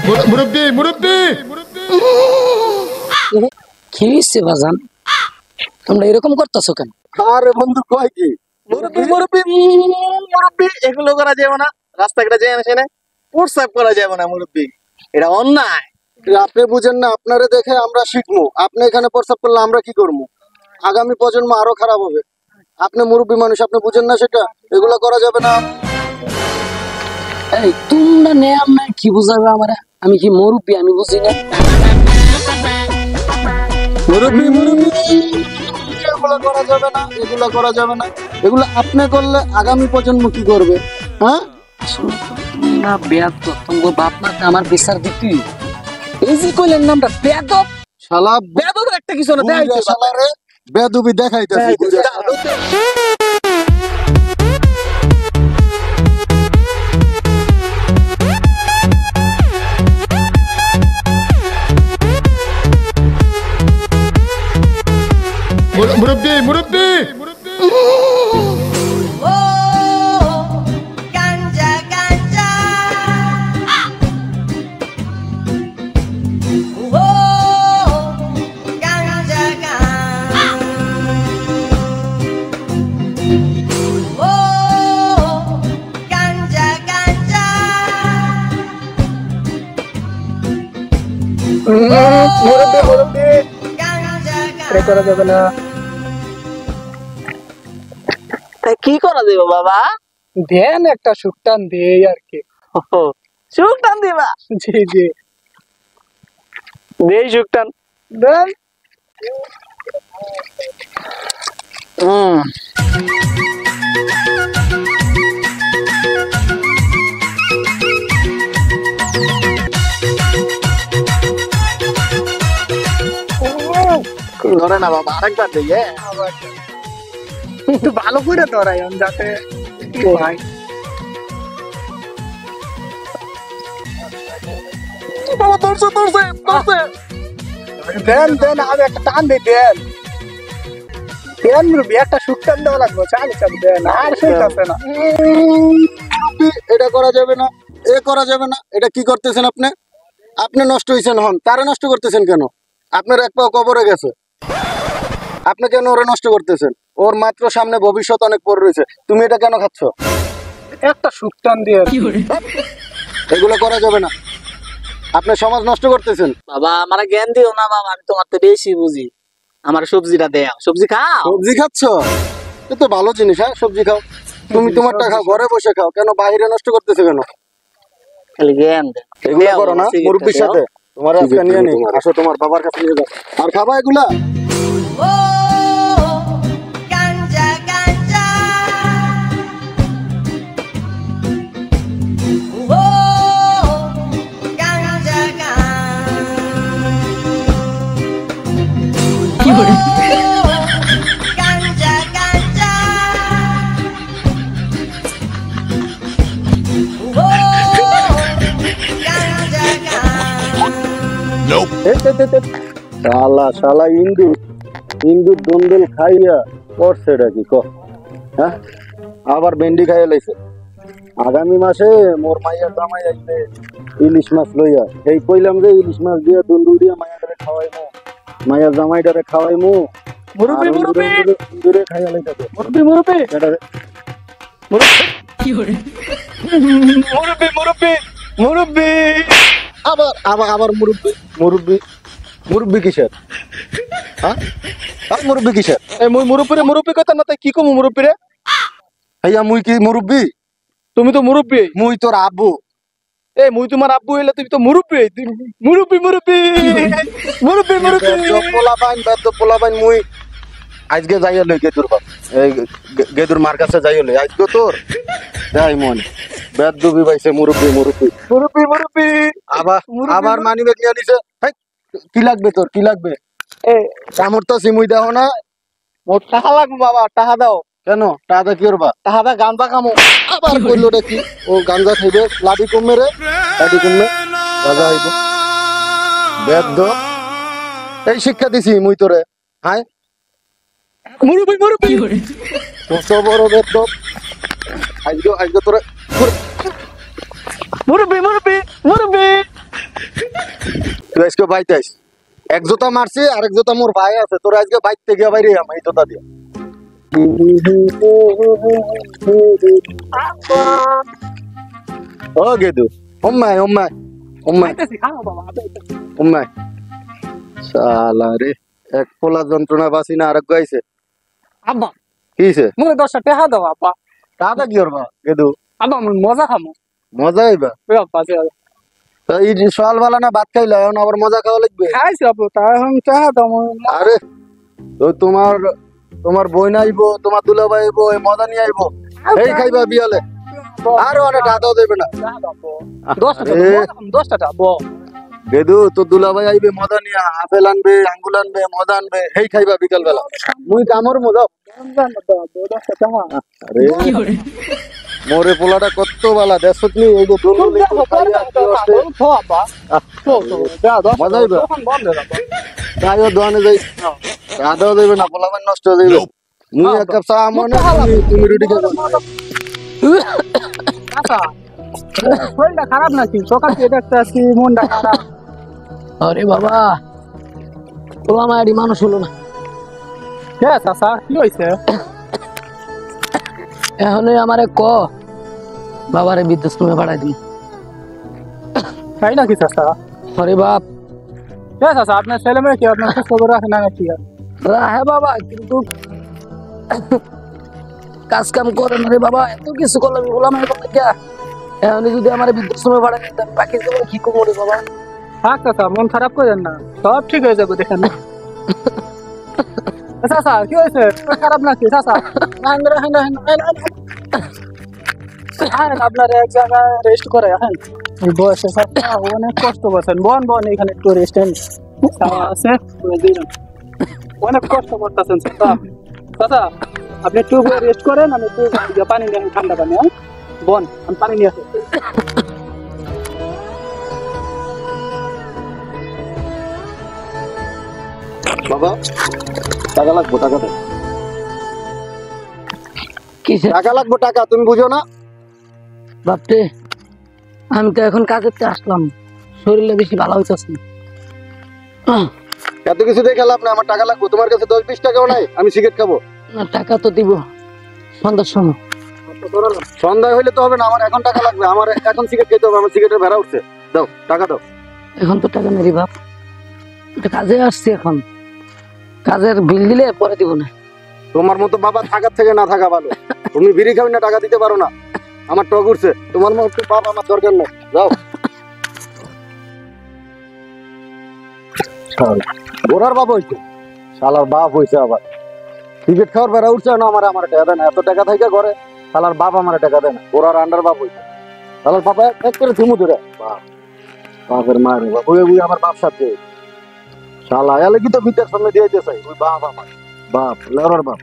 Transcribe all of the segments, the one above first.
মুরব্বি মুরব্বি কি হইছে বাজান, তোমরা এরকম করতেছো কেন? আরে বন্ধু কয় কি মুরব্বি মুরব্বি মুরব্বি এগুলো করা যাবে না, রাস্তাঘাটে যাই না সেনে প্রস্রাব করা যাবে না মুরব্বি, এটা অন্যায়। আপনি বুঝেন না, আপনারে দেখে আমরা শিখবো, আপনি এখানে প্রস্রাব করলে আমরা কি করবো? আগামী প্রজন্ম আরো খারাপ হবে। আপনি মুরব্বি মানুষ, আপনি বুঝেন না সেটা, এগুলো করা যাবে না। এই তোমরা নেয়াম না, কি বুঝাবে আমারে? আমি কি মুরব্বি? আমি বুঝি না। মুরব্বি মুরব্বি এগুলো করা যাবে না, এগুলো করা যাবে না। এগুলো আপনি করলে আগামী প্রজন্ম কি করবে? হ্যাঁ তোমরা বেয়াদব, তোমার বাপ মা আমার বিচার দিতি। এই যে কইলেন নামটা বেয়াদব, শালা বেয়াদব একটা কিছু না দেখাইছে শালারে বেদবি দেখাইতেছে। মুরব্বি মুরব্বি গাঞ্জা গাঞ্জা ও গাঞ্জা ও গাঞ্জা গাঞ্জা মুরব্বি মুরব্বি গাঞ্জা এটা করা যাবে না। কি করা দেব বাবা? দেন একটা সুক্তান দেই আর কি। সুকটান দিবা? জি জি দেই সুকটান দেন। ধরে না বাবা, আরেকবার দিই। একটু ভালো করে ধরাই যাতে ভাই। বাবা ধরছে ধরছে ধরছে। দেন দেন আর একটা টান দে, দেন দেন মুরব্বি, একটা সুক্তান দেওয়া লাগবে। চালু চালু দেন, আর সইতাছে না। এটা করা যাবে না, এ করা যাবে না। এটা কি করতেছেন আপনি? আপনি নষ্ট হয়েছেন, হন তারে নষ্ট করতেছেন কেন? আপনার এক পা কবরে গেছে, আপনি কেন ওরে নষ্ট করতেছেন? ওর মাত্র সামনে ভবিষ্যৎ অনেক পড়ে রয়েছে, তুমি এটা কেন খাচ্ছ? একটা সুক্তান দিয়ে এগুলো করা যাবে না, আপনি সমাজ নষ্ট করতেছেন। বাবা আমার জ্ঞান দিও না বাবা, আমি তোমার তো বেশি বুঝি। আমার সবজিটা দেও, সবজি খাও। সবজি খাচ্ছ? এ তো ভালো জিনিস। হ্যাঁ সবজি খাও, তুমি তোমারটা খাও, ঘরে বসে খাও, কেন বাইরে নষ্ট করতেছে কেন? খালি জ্ঞান দে। এগুলো করো না মুরব্বির সাথে। তোমার আজকে নিয়ে নেই, আসো তোমার বাবার কাছে নিয়ে যাও। আর খাবা এগুলা? ও গাঞ্জা গাঞ্জা ও গাঞ্জা কি করে গাঞ্জা গাঞ্জা ও গাঞ্জা শালা শালা ইন্দুর দন্দল খাইয়া করছে এটা কি কর? হ্যাঁ আবার ভেন্ডি খাইয়া লাইছে। আগামী মাসে মোর মাইয়ার জামাই আসবে ইলিশ মাছ লইয়া। এই কইলাম যে ইলিশ মাছ দিয়া দন্দুল দিয়া মাইয়াটারে খাওয়াইমু, মাইয়ার জামাইটারে খাওয়াইমু। মুরব্বি মুরব্বি ইন্দুরে খাইয়া লাইতাছে। মুরব্বি মুরব্বি এটারে মুরব্বি কি করে? মুরব্বি মুরব্বি মুরব্বি আবার আবার আবার মুরব্বি মুরব্বি মুরব্বি কিসের? হ্যাঁ মুরব্বি কিসের? এই মুই মুরব্বি মুরব্বি কথা না, তাই কি কমু মুরব্বি রে? হইয়া মুই কি মুরব্বি? তুমি তো মুরব্বি। মুই তোর আব্বু। এ মুই তোমার আব্বু হইলে তুমি তো মুরব্বি। মুরব্বি মুরব্বি মুরব্বি মুরব্বি পোলাবাইন বেদ পোলাবাইন। মুই আজকে যাইয়া লই গেদুর বাপ, এই গেদুর মার কাছে যাইয়া লই আজকে তোর যাই মন বেদ দুবি বাইছে। মুরব্বি মুরব্বি মুরব্বি মুরব্বি আবার আবার মানি ব্যাগ নিয়ে নিছে। কি লাগবে তোর? কি লাগবে? এ কামড় তো সিমুই দাও না। মোর টাকা লাগবে বাবা, টাকা দাও। কেন টাকা কি করবা? টাকা দা গাঞ্জা কামো। আবার কইলোটা কি? ও গাঞ্জা খাইবে, লাডি কমে রে, লাডি কমে গাঁজা হইব। বেদ এই শিক্ষা দিছি মুই তোরে। হাই মুরব্বি মুরব্বি কত বড় বেদ। আজকে তোরে মুরব্বি মুরব্বি মুরব্বি তুই আজকে বাইতে আইস এক জোতা মারছি আর এক জোতা মোর ভাই আছে তোর আজকে বাইতে গিয়ে বাইরে আমি এই জোতা দিয়া ও গেদু ওম্মাই ওম্মাই ওম্মাই ওম্মাই শালা রে এক পোলা যন্ত্রণা বাসি না আরেক গাইছে আব্বা কিছে মুই 10টা টাকা দাও আব্বা দাদা কি করবা গেদু আব্বা মুই মজা খামু মজা আইবা ওই আব্বা তো এই যে সকালবেলা না ভাত খাইলা এখন আবার মজা খাওয়া লাগবে খাইছি আব্বা তা এখন টাকা দাও মুই আরে তো তোমার তোমার বই নাইবো তোমার দুলাভাই আইবো এই মজা নিয়ে আইবো এই খাইবা বিয়ালে আর অনেক টাকাও দেবে না 10টা আব্বা বেদু তো দুলাভাই আইবে মজা নিয়ে আপেল আনবে আঙ্গুল আনবে মজা আনবে এই খাইবা বিকাল বেলা মুই কামর মজা আরে মোরে পোলাটা কত বালা দেখছত নি এই যে দুলদুলি মজা আইবা তাইও দোয়ানে যাই টাকাও দেবে না পোলাবার নষ্ট হয়ে যাবে মুই এক কাপ চা মনে তুমি রুটি খাবে আচ্ছা শরীরটা খারাপ নাকি সকাল থেকে দেখতে আসছি মনটা খারাপ আরে বাবা ওলা মায়েরই মানুষ হলো না কে চাচা কি হয়েছে এখনই আমারে ক বাবারে বৃদ্ধাশ্রমে পাঠাই দিন তাই নাকি চাচা আরে বাপ কে চাচা আপনার ছেলে মেয়ে কি আপনার খোঁজ খবর রাখে না নাকি রাহে বাবা কিন্তু কাজ কাম করে না রে বাবা এত কিছু করলাম ওলা মায়ের কথা কে এখনই যদি আমার বৃদ্ধাশ্রমে পাঠাই দিন বাকি জীবন কি করবো রে বাবা থাক চাচা মন খারাপ করেন না সব ঠিক হয়ে যাবে দেখেন চাচা কি হয়েছে খারাপ নাকি চাচা আপনার এক জায়গায় রেস্ট করে এখন এই বয়সে চাচা অনেক কষ্ট করছেন বন বন এখানে একটু রেস্ট আছে অনেক কষ্ট করতেছেন চাচা চাচা আপনি একটু রেস্ট করেন আমি একটু পানি নিয়ে ঠান্ডা পানি হ্যাঁ বন আমি পানি নিয়ে আসি বাবা টাকা লাগবো টাকা দাও কিসে টাকা লাগবো টাকা তুমি বুঝো না বাপরে আমি তো এখন কাজেতে আসলাম শরীরে বেশি ভালো হইতেছে এত কিছু দেখে লাভ না আমার টাকা লাগবো তোমার কাছে 10-20 টাকাও নাই আমি সিগারেট খাবো না টাকা তো দিব সন্ধ্যার সময় সন্ধ্যা হইলে তো হবে না আমার এখন টাকা লাগবে আমার এখন সিগারেট খেতে হবে আমার সিগারেটের ভেড়া উঠছে দাও টাকা দাও এখন তো টাকা নেই বাপ তো কাজে আসছি এখন কাজের বিল দিলে পরে দিব না তোমার মতো বাবা থাকার থেকে না থাকা ভালো তুমি বিড়ি খাবি না টাকা দিতে পারো না আমার টক উঠছে তোমার মতো বাবা আমার দরকার নেই যাও গোড়ার বাপ হইছে শালার বাপ হইছে আবার সিগারেট খাওয়ার বেড়া উঠছে না আমার আমার টাকা দেয় না এত টাকা থাকে ঘরে শালার বাপ আমার টাকা দেয় না গোড়ার আন্ডার বাপ হইছে শালার বাবা এক করে থুমু ধরে বাপ বাপের মায়ের বাপ ওই আমার বাপ সাথে শালা এলে কি তো ভিতর সামনে দিয়ে দিয়েছে ওই বাপ আমার বাপ লেওরার বাপ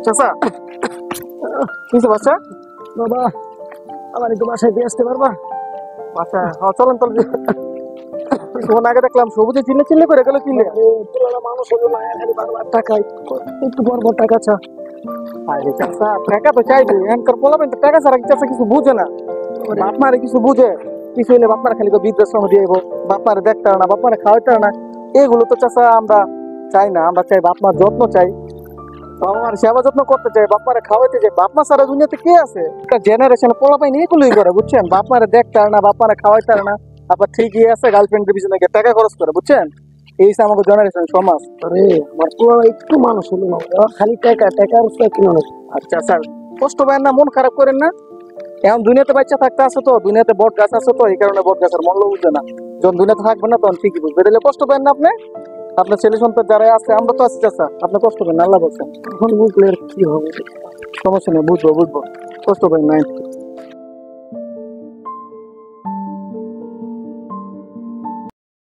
চাচা কিছু বাচ্চা বাবা আমার একটু বাসায় দিয়ে আসতে পারবা আচ্ছা হ্যাঁ চলেন চলেন কিছুক্ষণ আগে দেখলাম সবুজে চিল্লে চিল্লে করে গেল চিল্লে মানুষ হলো না খালি বারবার টাকা একটু বড় বড় টাকা চা আরে চাচা টাকা তো চাইবে এনকার বলবেন তো টাকা ছাড়া চাচা কিছু বুঝে না বাপ মারে কিছু বুঝে কিছু হইলে বাপ মারে খালি তো বৃদ্ধাশ্রম দিয়ে বাপ মারে দেখতে না বাপ মারে খাওয়াইতে না এগুলো তো চাচা আমরা চাই না আমরা চাই বাপ মার যত্ন চাই বাবা মার সেবা যত্ন করতে চাই বাপ মারে খাওয়াইতে চাই বাপ মা সারা দুনিয়াতে কে আছে একটা জেনারেশন পোলাপাই নিয়ে এগুলোই করে বুঝছেন বাপ মারে দেখতে না বাপ মারে খাওয়াইতে না আবার ঠিকই আছে গার্লফ্রেন্ডের পিছনে গিয়ে টাকা খরচ করে বুঝছেন এই আমাকে জেনারেশন সমাজ আরে আমার পুরো একটু মানুষ হলো না খালি টাকা টাকার কি মানুষ আচ্ছা স্যার কষ্ট পায় না মন খারাপ করেন না এখন দুনিয়াতে বাচ্চা থাকতে আছে তো দুনিয়াতে বট গাছ আছে তো এই কারণে বট গাছের মূল্য বুঝে না যখন দুনিয়াতে থাকবে না তখন ঠিকই বুঝবে তাহলে কষ্ট পায় না আপনি আপনার ছেলে সন্তান যারা আছে আমরা তো আছি চাচা আপনি কষ্ট পান আল্লাহ বলছেন এখন বুঝলে আর কি হবে সমস্যা নেই বুঝবো কষ্ট পাই নাই